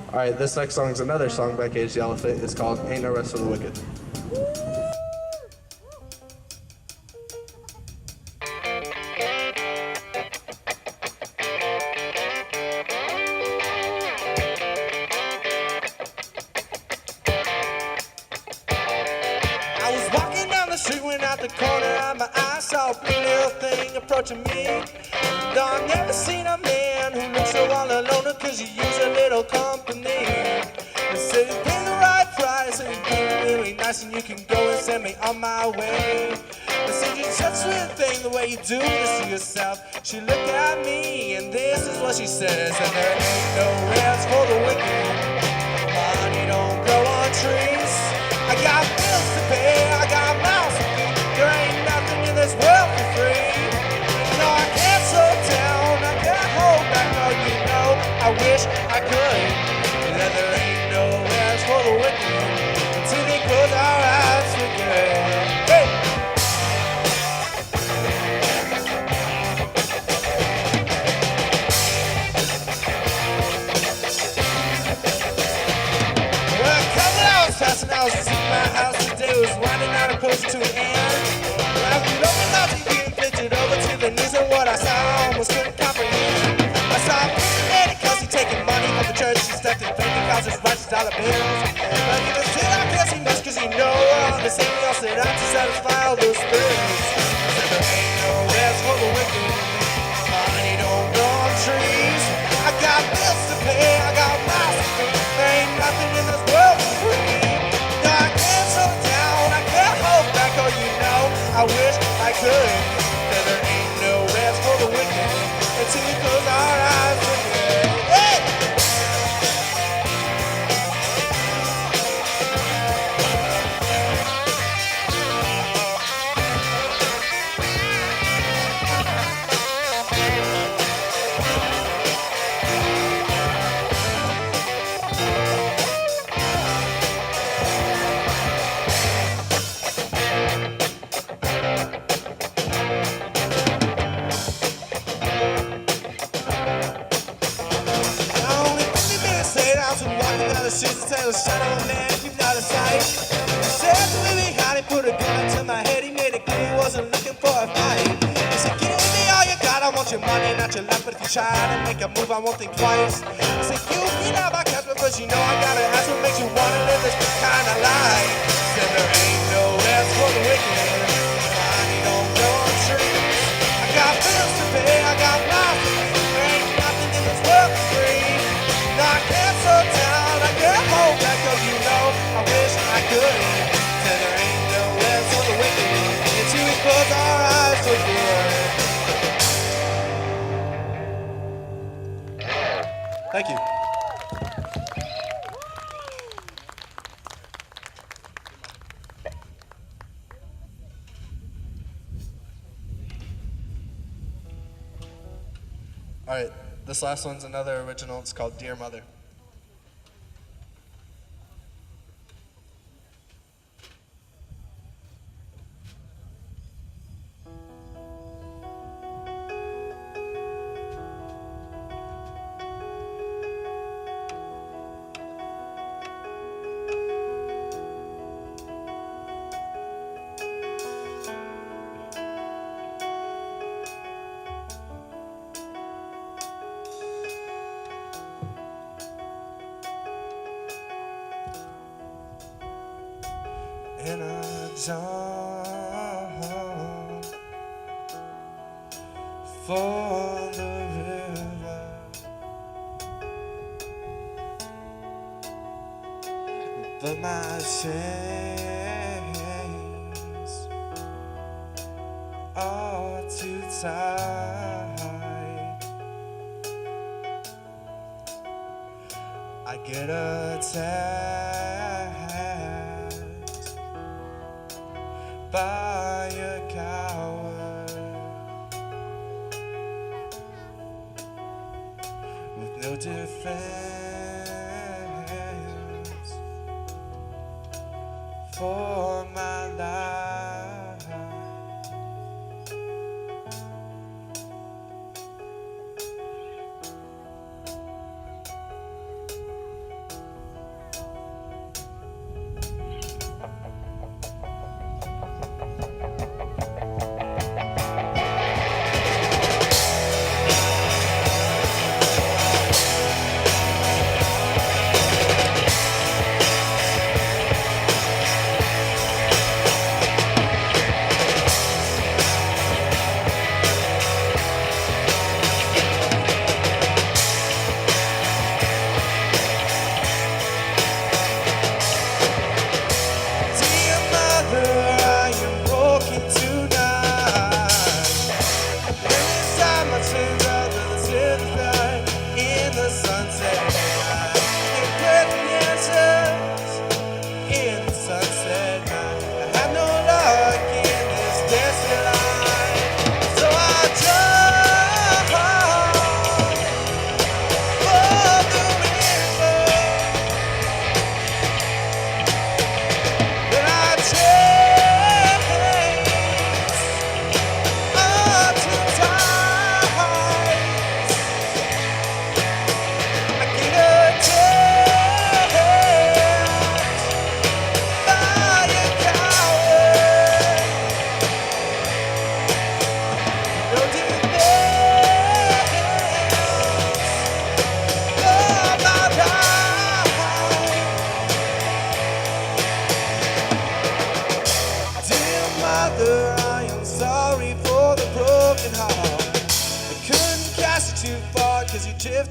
Alright, this next song is another song by Cage the Elephant. It's called Ain't No Rest for the Wicked. I was walking down the street when out the corner of my eye saw a pretty little thing approaching me. Though I've never seen a man who looks so all alone, cause you use a little company. They said you pay the right price and you pay really nice and you can go and send me on my way. They said you're such a sweet thing the way you do this to yourself. She looked at me and this is what she says. And there ain't no rest for the wicked. Money don't grow on trees. I got bills to pay, I got mouths to feed. There ain't nothing in this world for free. No, I can't slow down, I can't hold back. No, you know, I wish I could. That there ain't no rest for the wicked until they close our eyes for good. Hey! Well, a couple hours passed and I was in my house today. Was winding down and close to an end. When I was looking out TV and flipped it over to the news, and what I saw I almost couldn't comprehend. I saw a lady Kelsey taking money from the church. She stuffed in bank accounts as righteous dollar bills. But even still I can't see much cause you know all the same else that out to satisfy all those bills. Said there ain't no rest for the wicked. Money don't grow on trees. I got bills to pay, I got mouths to feed. There ain't nothing in this world for free. No, I can't slow down, I can't hold back. Oh, you know, I wish I could. That there ain't no rest for the wicked until we close our eyes for good. Hey! Walking down the streets and tell the shadow of man keep out of sight. He said to me behind, he put a gun to my head. He made it clear he wasn't looking for a fight. He said, give me all you got, I want your money, not your life. But if you try to make a move, I won't think twice. He said, you get out my cash because you know I gotta ask what makes you wanna live this kind of life. He said, there ain't no rest for the wicked. Money don't grow on trees. I got bills to pay, I got mouths to feed. There ain't nothing in this world for free. No, I can't slow down, I can't hold back, cause you know I wish I could. Said there ain't no rest for the wicked until we close our eyes for good. Thank you. Alright, this last one's another original. It's called Dear Mother. In a dawn for the river, but my chains are too tight. I get attacked by a coward with no defense for my life.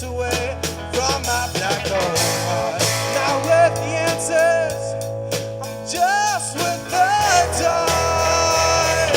slipped away from my black hole. Now with the answers, I'm just with the dark.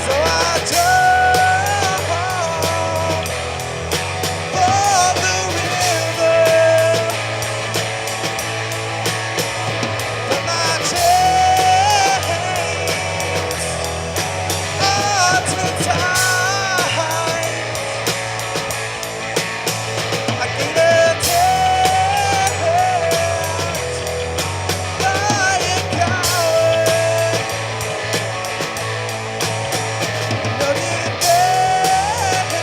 So I jump for the river, but my chains are too tight. I get a taste like a coward. Love you dance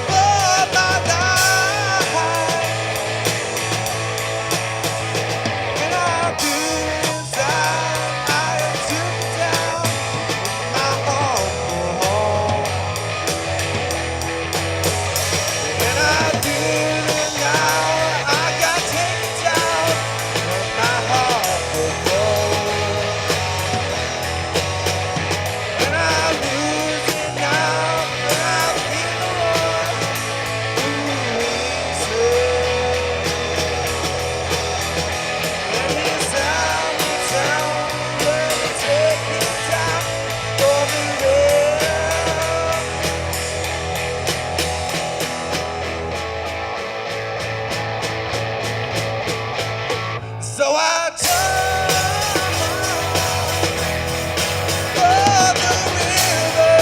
for my life, and I'll do as I took down my humble home, and I'll do it now. I got taken down from my humble home, and I'll lose it now. But I'll be the one who wins it. And it's out of town, gonna take it down for the real. So I jump for the river,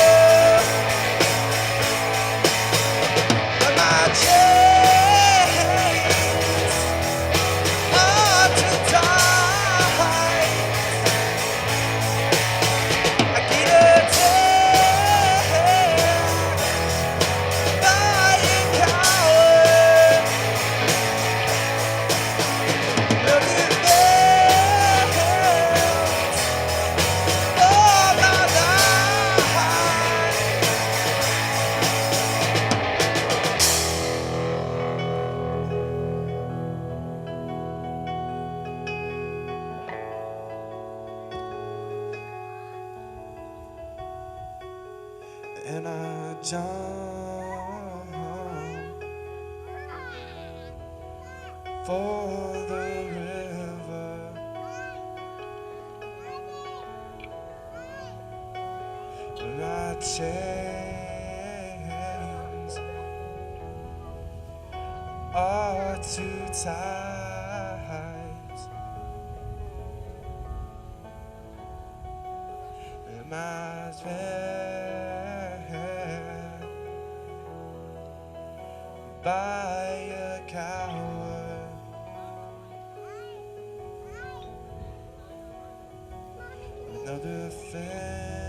but my chains are too tight. I get a taste like a coward. Love you dance for my life. And I jump for the river, and my chains are too tight, and my bed by a coward. Another fence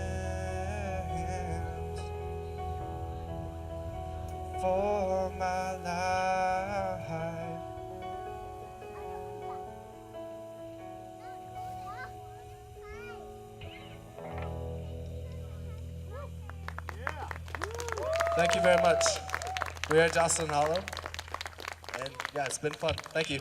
for my life. Thank you very much. We are Jocelyn Hollow, and yeah, it's been fun. Thank you.